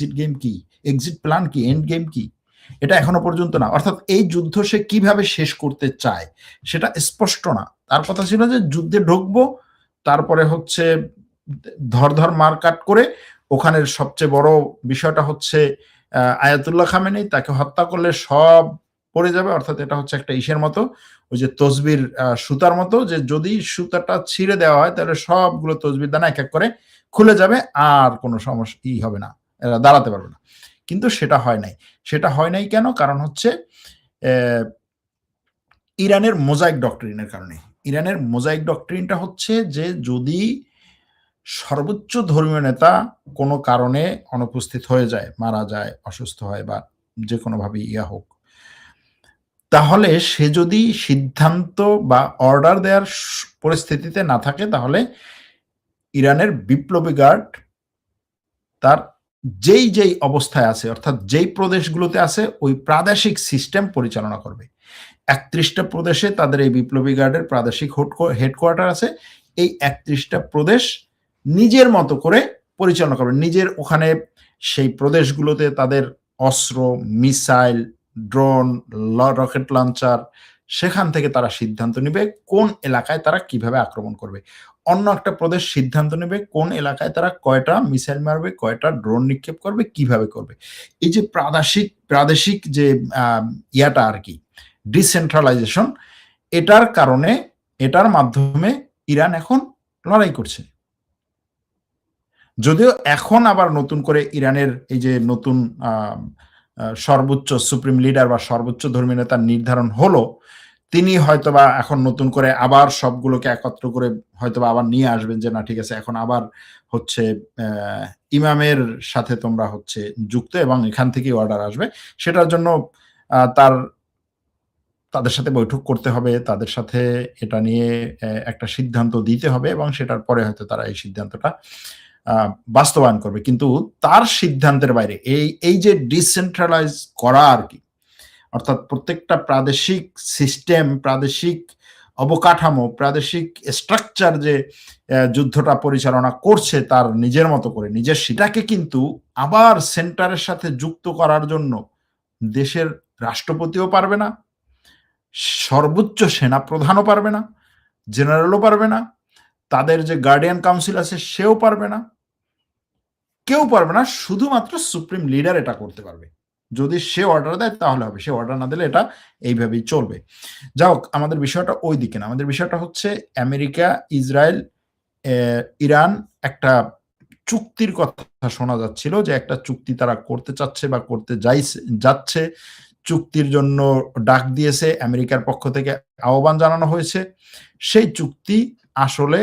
Exit game কি, exit plan কি, and game কি, এটা এখনো পর্যন্ত না। অর্থাৎ এই যুদ্ধ সে কিভাবে শেষ করতে চায় সেটা স্পষ্ট না। তার কথা ছিল যে যুদ্ধে ঢুকবো, তারপরে হচ্ছে ধর মারকাট করে ওখানের সবচেয়ে বড় বিষয়টা হচ্ছে আয়াতুল্লাহ খামেনি তাকে হত্যা করলে সব পড়ে যাবে। অর্থাৎ এটা হচ্ছে একটা ইসের মতো, ওই যে তসবির সুতার মতো, যে যদি সুতাটা ছিঁড়ে দেওয়া হয় তাহলে সবগুলো তসবির দানা এক এক করে খুলে যাবে, আর কোনো সমস্যা হবে না, এরা দাঁড়াতে পারবে না। কিন্তু সেটা হয় নাই। সেটা হয় নাই কেন? কারণ হচ্ছে ইরানের মোজাইক ডক্ট্রিনের কারণে। ইরানের মোজাইক ডক্ট্রিনটা হচ্ছে যে যদি সর্বোচ্চ ধর্মীয় নেতা কোনো কারণে অনুপস্থিত হয়ে যায়, মারা যায়, অসুস্থ হয় বা যে কোনোভাবে হোক, তাহলে সে যদি সিদ্ধান্ত বা অর্ডার দেওয়ার পরিস্থিতিতে না থাকে, তাহলে ইরানের বিপ্লবী গার্ড তার যেই অবস্থায় আছে, অর্থাৎ যেই প্রদেশগুলোতে আছে, ওই প্রাদেশিক সিস্টেম পরিচালনা করবে। ৩১টা প্রদেশে তাদের এই বিপ্লবী গার্ডের প্রাদেশিক হেডকোয়ার্টার আছে। এই ৩১টা প্রদেশ নিজের মতো করে পরিচালনা করবে। নিজের ওখানে সেই প্রদেশগুলোতে তাদের অস্ত্র, মিসাইল, ড্রোন, রকেট লঞ্চার, সেখান থেকে তারা সিদ্ধান্ত নেবে কোন এলাকায় তারা কিভাবে আক্রমণ করবে। অন্য একটা প্রদেশ সিদ্ধান্ত নেবে কোন এলাকায় তারা কয়টা মিসাইল মারবে, কয়টা ড্রোন নিক্ষেপ করবে, কিভাবে করবে। এই যে প্রাদেশিক যে ইয়াটা আর কি, ডিসেন্ট্রালাইজেশন, এটার কারণে, এটার মাধ্যমে ইরান এখন লড়াই করছে। যদিও এখন আবার নতুন করে ইরানের এই যে নতুন সর্বোচ্চ সুপ্রিম লিডার বা সর্বোচ্চ ধর্মীয় নেতা নির্ধারণ হলো, তিনি হয়তোবা এখন নতুন করে আবার সবগুলোকে একত্র করে হয়তোবা আবার নিয়ে আসবেন যে না ঠিক আছে, এখন আবার হচ্ছে ইমামের সাথে তোমরা হচ্ছে যুক্ত এবং এখান থেকেই অর্ডার আসবে। সেটার জন্য তাদের সাথে বৈঠক করতে হবে, তাদের সাথে এটা নিয়ে একটা সিদ্ধান্ত দিতে হবে এবং সেটার পরে হয়তো তারা এই সিদ্ধান্তটা বাস্তবায়ন করবে। কিন্তু তার সিদ্ধান্তের বাইরে এই যে ডিসেন্ট্রালাইজ করা আর কি, অর্থাৎ প্রত্যেকটা প্রাদেশিক সিস্টেম, প্রাদেশিক অবকাঠামো, প্রাদেশিক স্ট্রাকচার যে যুদ্ধটা পরিচালনা করছে তার নিজের মতো করে, নিজের সেটাকে কিন্তু আবার সেন্টারের সাথে যুক্ত করার জন্য দেশের রাষ্ট্রপতিও পারবে না, সর্বোচ্চ সেনা প্রধানও পারবে না, জেনারেলও পারবে না, তাদের যে গার্ডিয়ান কাউন্সিল আছে সেও পারবে না, কেউ পারবে না। শুধুমাত্র সুপ্রিম লিডার এটা করতে পারবে। যদি সে অর্ডার দেয় তাহলে হবে, সে অর্ডার না দিলে এটা এইভাবেই চলবে। যাই হোক, আমাদের বিষয়টা ওই দিকে না। আমাদের বিষয়টা হচ্ছে আমেরিকা, ইসরায়েল, ইরান একটা চুক্তির কথা শোনা যাচ্ছিল যে একটা চুক্তি তারা করতে চাচ্ছে বা করতে যাচ্ছে। চুক্তির জন্য ডাক দিয়েছে, আমেরিকার পক্ষ থেকে আহ্বান জানানো হয়েছে। সেই চুক্তি আসলে